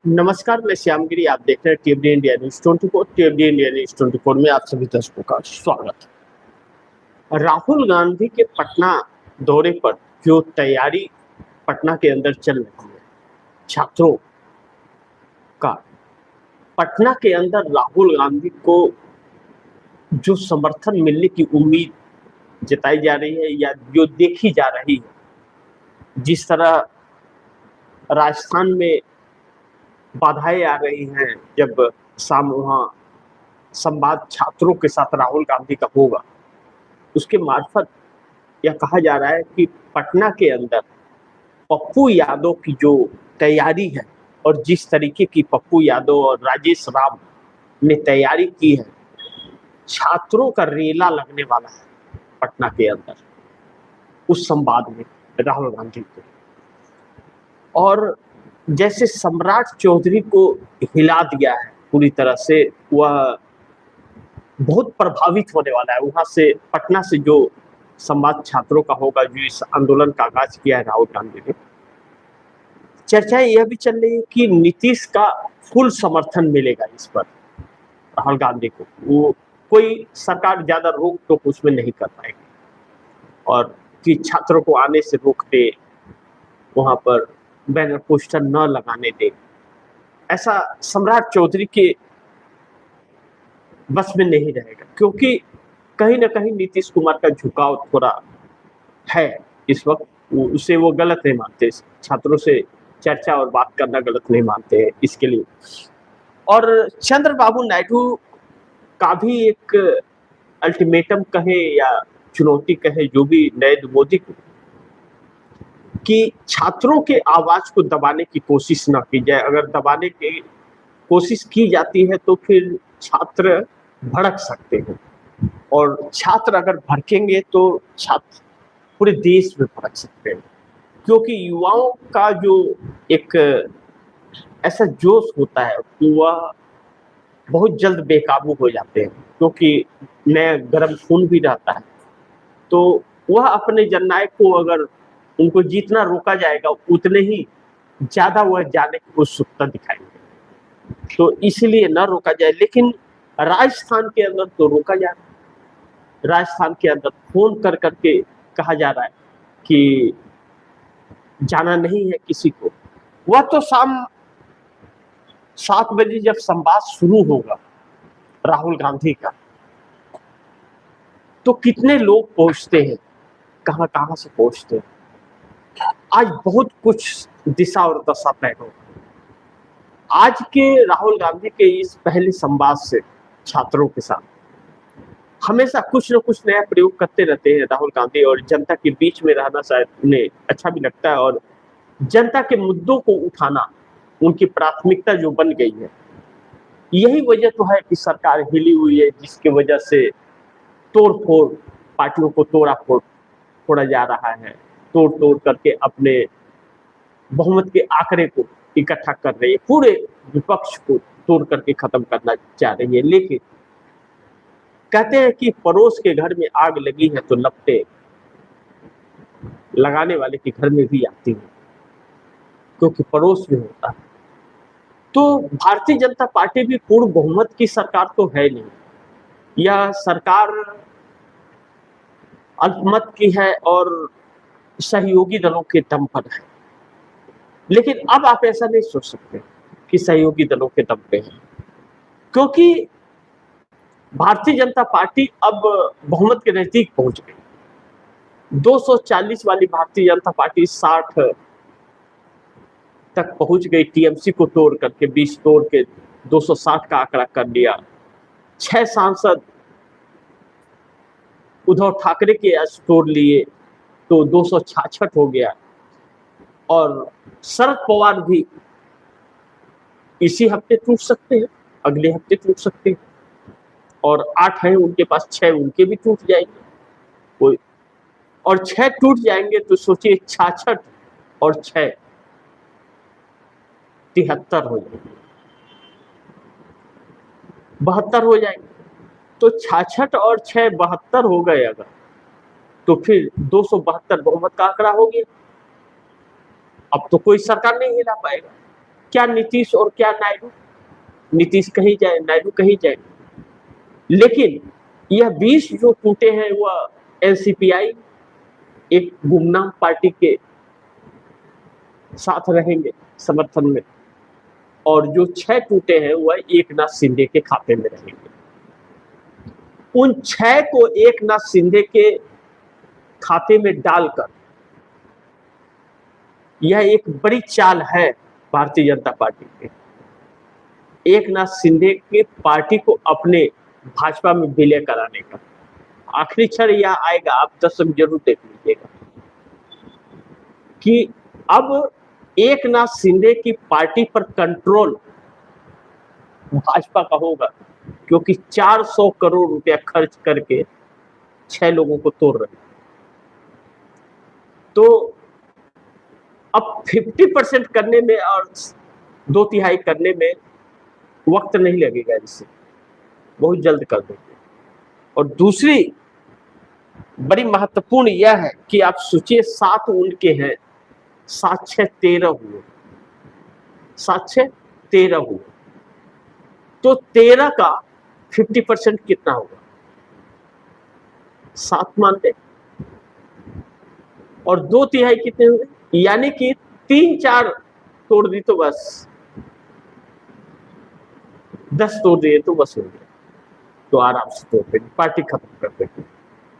नमस्कार, मैं श्यामगिरी। आप देख रहे हैं टीएफडी इंडिया न्यूज़ 24। टीएफडी इंडिया न्यूज़ 24 में आप सभी दर्शकों का स्वागत है। राहुल गांधी के पटना दौरे पर जो तैयारी पटना के अंदर चल रही है, छात्रों का पटना के अंदर राहुल गांधी को जो समर्थन मिलने की उम्मीद जताई जा रही है या जो देखी जा रही है, जिस तरह राजस्थान में बाधाएं आ रही हैं, जब शाम वहाँ संवाद छात्रों के साथ राहुल गांधी का होगा, उसके मार्फत यह कहा जा रहा है कि पटना के अंदर पप्पू यादव की जो तैयारी है और जिस तरीके की पप्पू यादव और राजेश राम ने तैयारी की है, छात्रों का रेला लगने वाला है पटना के अंदर उस संवाद में राहुल गांधी को। और जैसे सम्राट चौधरी को हिला दिया है पूरी तरह से, वह बहुत प्रभावित होने वाला है वहां से, पटना से जो संवाद छात्रों का होगा, जो इस आंदोलन का आगाज किया है राहुल गांधी ने। चर्चाएं यह भी चल रही है कि नीतीश का फुल समर्थन मिलेगा इस पर राहुल गांधी को। वो कोई सरकार ज्यादा रोक टोक उसमें नहीं कर पाएगी और कि छात्रों को आने से रोक दे, वहां पर बैनर पोस्टर न लगाने दे, ऐसा सम्राट चौधरी के बस में नहीं रहेगा। क्योंकि कहीं ना कहीं नीतीश कुमार का झुकाव थोड़ा है इस वक्त, उसे वो गलत नहीं मानते, छात्रों से चर्चा और बात करना गलत नहीं मानते हैं इसके लिए। और चंद्रबाबू नायडू का भी एक अल्टीमेटम कहे या चुनौती कहे, जो भी नरेंद्र मोदी को, कि छात्रों के आवाज को दबाने की कोशिश ना की जाए। अगर दबाने की कोशिश की जाती है तो फिर छात्र भड़क सकते हैं, और छात्र अगर भड़केंगे तो छात्र पूरे देश में भड़क सकते हैं। क्योंकि युवाओं का जो एक ऐसा जोश होता है, वह बहुत जल्द बेकाबू हो जाते हैं, क्योंकि नया गर्म खून भी रहता है। तो वह अपने जननायक को, अगर उनको जितना रोका जाएगा उतने ही ज्यादा वह जाने की उत्सुकता दिखाएंगे। तो इसलिए न रोका जाए। लेकिन राजस्थान के अंदर तो रोका जा रहा है। राजस्थान के अंदर फोन कर करके कहा जा रहा है कि जाना नहीं है किसी को। वह तो शाम 7 बजे जब संवाद शुरू होगा राहुल गांधी का, तो कितने लोग पहुंचते हैं, कहां कहां से पहुंचते हैं। आज बहुत कुछ दिशा और दशा तय होगा। आज के राहुल गांधी के इस पहले संवाद से छात्रों के साथ हमेशा कुछ न कुछ नया प्रयोग करते रहते हैं राहुल गांधी, और जनता के बीच में रहना शायद उन्हें अच्छा भी लगता है, और जनता के मुद्दों को उठाना उनकी प्राथमिकता जो बन गई है। यही वजह तो है कि सरकार हिली हुई है, जिसकी वजह से तोड़ फोड़, पार्टियों को फोड़ा जा रहा है, तोड़ तोड़ करके अपने बहुमत के आंकड़े को इकट्ठा कर रही है, पूरे विपक्ष को तोड़ करके खत्म करना चाह रही है। लेकिन कहते हैं कि पड़ोस के घर में आग लगी है तो लपटे लगाने वाले के घर में भी आती है, क्योंकि पड़ोस में होता है। तो भारतीय जनता पार्टी भी पूर्ण बहुमत की सरकार तो है नहीं, यह सरकार अल्पमत की है और सहयोगी दलों के दम पर है। लेकिन अब आप ऐसा नहीं सोच सकते कि सहयोगी दलों के दम पे है, क्योंकि भारतीय जनता पार्टी अब बहुमत के नजदीक पहुंच गई। 240 वाली भारतीय जनता पार्टी 60 तक पहुंच गई, टीएमसी को तोड़ करके, 20 तोड़ के 260 का आंकड़ा कर लिया। 6 सांसद उद्धव ठाकरे के तोड़ लिए तो 266 हो गया, और शरद पवार भी इसी हफ्ते टूट सकते हैं, अगले हफ्ते टूट सकते हैं, और 8 हैं उनके पास, 6 उनके भी टूट जाएंगे कोई, और 6 टूट जाएंगे तो सोचिए 66 और 6 73 हो जाएंगे, 72 हो जाएंगे। तो 66 और 6 72 हो गए अगर, तो फिर 272 बहुमत का आंकड़ा हो गया। अब तो कोई सरकार नहीं हिला पाएगा। क्या नीतीश और क्या नायडू, नीतीश कहीं जाए नायडू कहीं जाए, लेकिन यह 20 जो टूटे हैं वह एनसीपीआई एक गुमनाम पार्टी के साथ रहेंगे समर्थन में, और जो 6 टूटे हैं वह एकनाथ शिंदे के खाते में रहेंगे। उन 6 को एकनाथ शिंदे के खाते में डालकर यह एक बड़ी चाल है भारतीय जनता पार्टी की, एकनाथ शिंदे के पार्टी को अपने भाजपा में विलय कराने का। आखिरी क्षण यह आएगा, आप दर्शक जरूर देख लीजिएगा कि अब एकनाथ शिंदे की पार्टी पर कंट्रोल भाजपा का होगा, क्योंकि 400 करोड़ रुपया खर्च करके 6 लोगों को तोड़ रहे हैं। तो अब 50% करने में और 2/3 करने में वक्त नहीं लगेगा, इससे बहुत जल्द कर देंगे। और दूसरी बड़ी महत्वपूर्ण यह है कि आप सोचिए 7 उनके हैं, 7 6 13 हुए, 7 6 13 हुए, तो 13 का 50% कितना होगा, 7 मानते, और 2/3 कितने हुए, यानी कि 3-4 तोड़ दी तो बस 10 तोड़ दिए तो बस हो गया, तो आराम से तोड़ देंगे, पार्टी खत्म कर देंगे।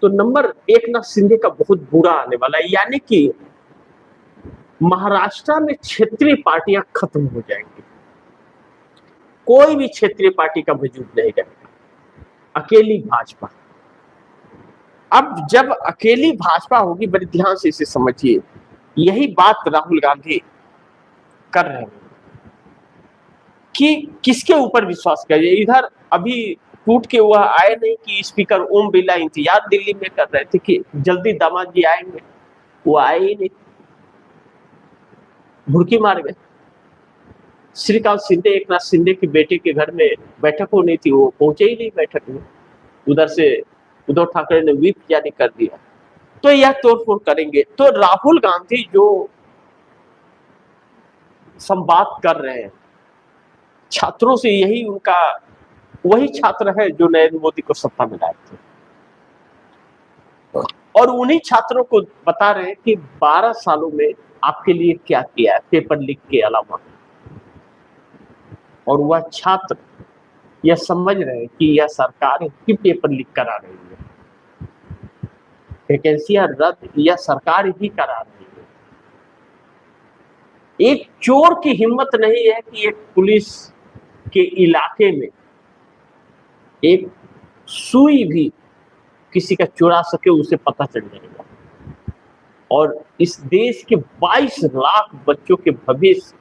तो नंबर एकनाथ शिंदे का बहुत बुरा आने वाला है, यानी कि महाराष्ट्र में क्षेत्रीय पार्टियां खत्म हो जाएंगी, कोई भी क्षेत्रीय पार्टी का वजूद नहीं रहेगा, अकेली भाजपा। अब जब अकेली भाजपा होगी, बड़े ध्यान से इसे समझिए, यही बात राहुल गांधी कर रहे हैं कि किसके ऊपर विश्वास करिए। इधर अभी टूट के वह आए नहीं कि स्पीकर ओम बिरला इंतजार दिल्ली में कर रहे थे कि जल्दी दामाद जी आएंगे, वो आए ही नहीं, भुड़की मार गए। श्रीकांत शिंदे, एकनाथ शिंदे के बेटे के घर में बैठक होनी थी, वो पहुंचे ही नहीं बैठक में, उधर से उद्धव ठाकरे ने व्हिप जारी कर दिया। तो यह तोड़फोड़ करेंगे। तो राहुल गांधी जो संवाद कर रहे हैं छात्रों से, यही उनका वही छात्र है जो नरेंद्र मोदी को सत्ता में लाए थे, और उन्हीं छात्रों को बता रहे हैं कि 12 सालों में आपके लिए क्या किया है पेपर लीक के अलावा। और वह छात्र यह समझ रहे हैं कि यह सरकार ही पेपर लीक करा रही है, वैकेंसियां रद्द यह सरकार ही करा रही है। एक चोर की हिम्मत नहीं है कि एक पुलिस के इलाके में एक सुई भी किसी का चुरा सके, उसे पता चल जाएगा। और इस देश के 22 लाख बच्चों के भविष्य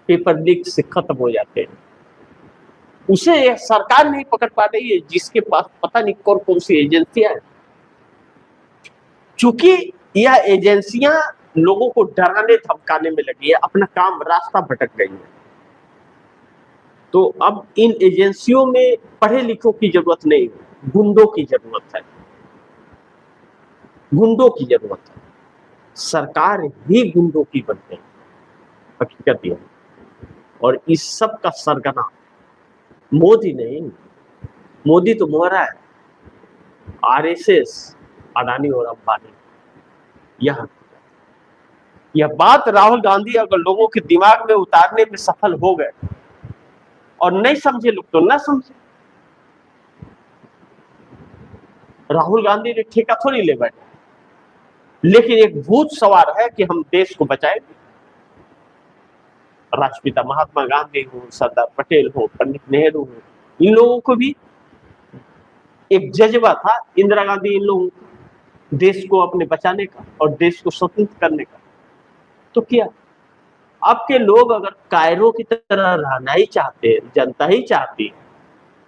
पेपर लीक से खत्म हो जाते हैं, उसे यह सरकार नहीं पकड़ पा रही है, जिसके पास पता नहीं कौन कौन सी एजेंसियां हैं। चूंकि यह एजेंसियां लोगों को डराने धमकाने में लगी है, अपना काम रास्ता भटक गई है। तो अब इन एजेंसियों में पढ़े लिखों की जरूरत नहीं, गुंडों की जरूरत है, गुंडों की जरूरत है। सरकार ही गुंडों की बन गई, हकीकत यह है। और इस सब का सरगना मोदी नहीं, मोदी तो मोहरा है, आरएसएस, अडानी और अंबानी। यह बात राहुल गांधी अगर लोगों के दिमाग में उतारने में सफल हो गए, और नहीं समझे लोग तो ना समझे, राहुल गांधी ने ठेका थोड़ी ले बैठे, लेकिन एक भूत सवार है कि हम देश को बचाएंगे। राष्ट्रपिता महात्मा गांधी हो, सरदार पटेल हो, पंडित नेहरू हो, इन लोगों को भी एक जज्बा था, इंदिरा गांधी, इन लोगों को देश को अपने बचाने का और देश को स्वतंत्र करने का, तो किया। आपके लोग अगर कायरों की तरह रहना ही चाहते, जनता ही चाहती है,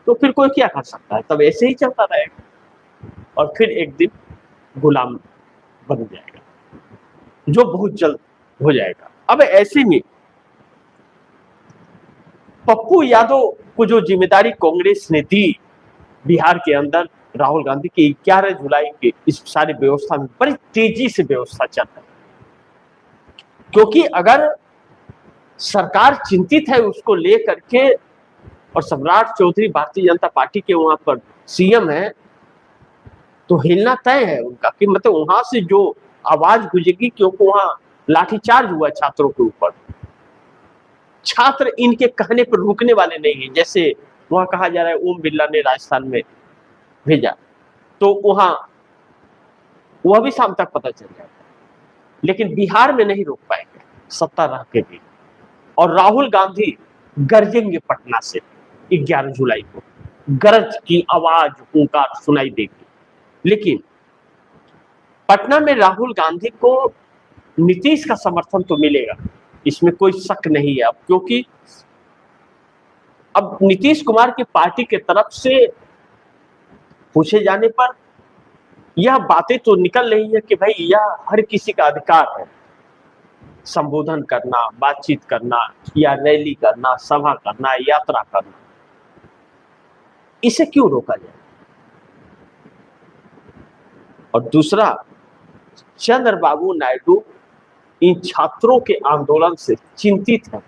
तो फिर कोई क्या कर सकता है, तब ऐसे ही चलता रहेगा और फिर एक दिन गुलाम बन जाएगा, जो बहुत जल्द हो जाएगा। अब ऐसे में पप्पू यादव को जो जिम्मेदारी कांग्रेस ने दी बिहार के अंदर, राहुल गांधी की 11 जुलाई के इस सारी व्यवस्था में बड़ी तेजी से व्यवस्था चल रही है, क्योंकि अगर सरकार चिंतित है उसको लेकर के, और सम्राट चौधरी भारतीय जनता पार्टी के वहां पर सीएम है, तो हिलना तय है उनका कि मतलब वहां से जो आवाज गुजेगी, क्योंकि वहां लाठीचार्ज हुआ छात्रों के ऊपर। छात्र इनके कहने पर रुकने वाले नहीं है। जैसे वहां कहा जा रहा है ओम बिरला ने राजस्थान में भेजा, तो वहां वह भी शाम तक पता चल जाएगा, लेकिन बिहार में नहीं रोक पाएंगे सत्ता रह के भी। और राहुल गांधी गरजेंगे पटना से 11 जुलाई को, गरज की आवाज हुंकार सुनाई देगी। लेकिन पटना में राहुल गांधी को नीतीश का समर्थन तो मिलेगा, इसमें कोई शक नहीं है अब, क्योंकि अब नीतीश कुमार की पार्टी के तरफ से पूछे जाने पर यह बातें तो निकल रही है कि भाई यह हर किसी का अधिकार है, संबोधन करना, बातचीत करना, या रैली करना, सभा करना, यात्रा करना, इसे क्यों रोका जाए। और दूसरा, चंद्रबाबू नायडू इन छात्रों के आंदोलन से चिंतित है,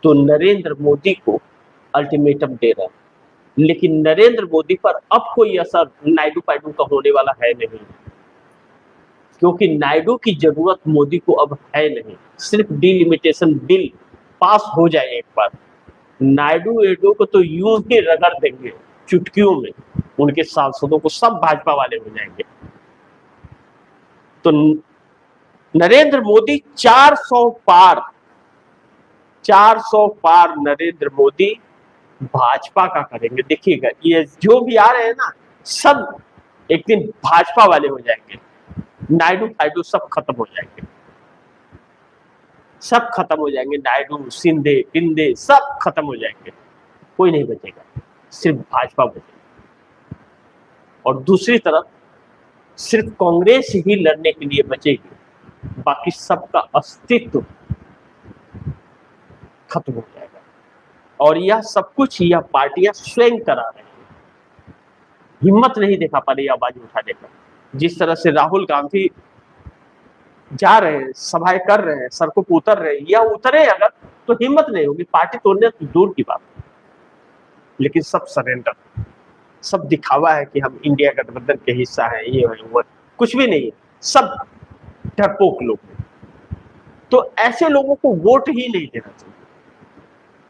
तो नरेंद्र मोदी को अल्टीमेटम दे रहे हैं। लेकिन नरेंद्र मोदी पर अब कोई असर नायडू पायडू का होने वाला है नहीं, क्योंकि नायडू की जरूरत मोदी को अब है नहीं। सिर्फ डिलिमिटेशन बिल पास हो जाए एक बार, नायडू एडो को तो यूं ही रगड़ देंगे चुटकियों में, उनके सांसदों को सब भाजपा वाले हो जाएंगे। तो नरेंद्र मोदी 400 पार नरेंद्र मोदी भाजपा का करेंगे। देखिएगा, ये जो भी आ रहे हैं ना, सब एक दिन भाजपा वाले हो जाएंगे। नायडू फायडू सब खत्म हो जाएंगे, सब खत्म हो जाएंगे। नायडू, सिंधे, बिंदे सब खत्म हो जाएंगे, कोई नहीं बचेगा, सिर्फ भाजपा बचेगी। और दूसरी तरफ सिर्फ कांग्रेस ही लड़ने के लिए बचेगी, बाकी सबका अस्तित्व खत्म हो जाएगा। और यह सब कुछ यह पार्टियां स्वयं करा रही हैं, हिम्मत नहीं दिखा पा रही आवाज उठाने का। जिस तरह से राहुल गांधी जा रहे हैं, सभाएं कर रहे हैं, सड़कों पर उतर रहे हैं, या उतरे अगर तो हिम्मत नहीं होगी, पार्टी तोड़ने तो दूर की बात। लेकिन सब सरेंडर, सब दिखावा है कि हम इंडिया गठबंधन के हिस्सा है, ये है वो, कुछ भी नहीं है, सब डरपोक लोग। तो ऐसे लोगों को वोट ही नहीं देना चाहिए,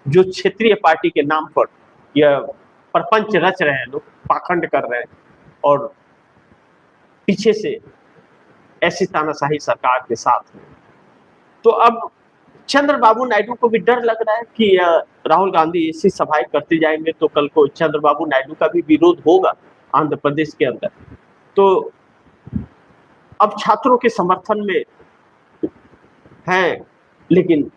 जो क्षेत्रीय पार्टी के नाम पर यह प्रपंच रच रहे हैं, लोग पाखंड कर रहे हैं, और पीछे से ऐसी तानाशाही सरकार के साथ है। तो अब चंद्रबाबू नायडू को भी डर लग रहा है कि राहुल गांधी ऐसी सभाएं करते जाएंगे तो कल को चंद्रबाबू नायडू का भी विरोध होगा आंध्र प्रदेश के अंदर। तो अब छात्रों के समर्थन में है, लेकिन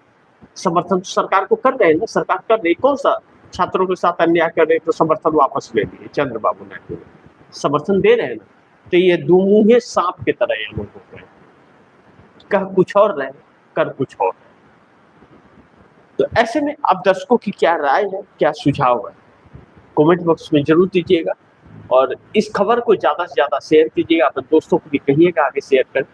समर्थन तो सरकार को कर रहे हैं ना, सरकार कर रही, कौन सा छात्रों के साथ अन्याय कर रहे तो समर्थन वापस ले लिए चंद्रबाबू नायडू ने, समर्थन दे रहे हैं ना। तो ये दुमुहे सांप की तरह ये लोग हो गए, कह कुछ और रहे, कर कुछ और। तो ऐसे में आप दर्शकों की क्या राय है, क्या सुझाव है, कमेंट बॉक्स में जरूर दीजिएगा। और इस खबर को ज्यादा से ज्यादा शेयर कीजिएगा, अपने दोस्तों को भी कहिएगा आगे शेयर कर।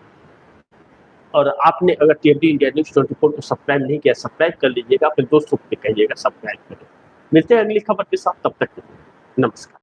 और आपने अगर टीएमडी इंडिया न्यूज़ 24 को सब्सक्राइब नहीं किया, सब्सक्राइब कर लीजिएगा, अपने दोस्तों को भी कहिएगा सब्सक्राइब करें। मिलते हैं अगली खबर के साथ, तब तक नमस्कार।